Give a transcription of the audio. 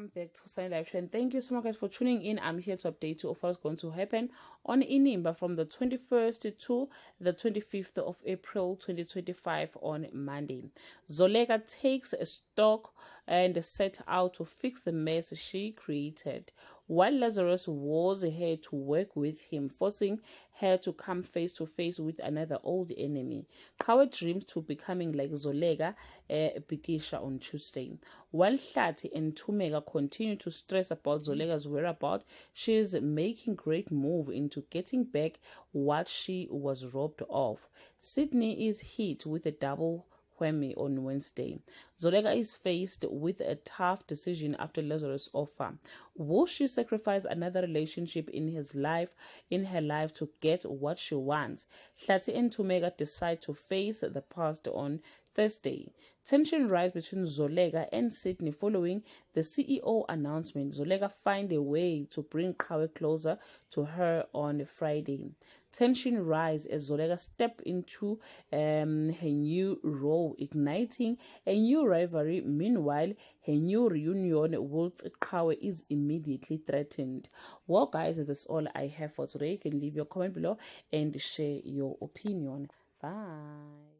Welcome back to Sunny Live Show, and thank you so much guys for tuning in. I'm here to update you of what's going to happen on Inimba from the 21st to the 25th of April 2025 on Monday. Zoleka takes a stock and set out to fix the mess she created, while Lazarus was here to work with him, forcing her to come face to face with another old enemy. Kawa dreams to becoming like Zoleka Bikisha on Tuesday. While Hlati and Tumega continue to stress about Zoleka's whereabouts, she is making great move into getting back what she was robbed of. Sydney is hit with a double whammy on Wednesday. Zoleka is faced with a tough decision after Lazarus' offer. Will she sacrifice another relationship in her life to get what she wants? Hlati and Tumega decide to face the past on Thursday. Tension rises between Zoleka and Sydney following the CEO announcement. Zoleka find a way to bring Kawe closer to her on Friday. Tension rises as Zoleka step into her new role, igniting a new rivalry. Meanwhile, her new reunion with Kawe is immediately threatened. Well, guys, that's all I have for today. You can leave your comment below and share your opinion. Bye.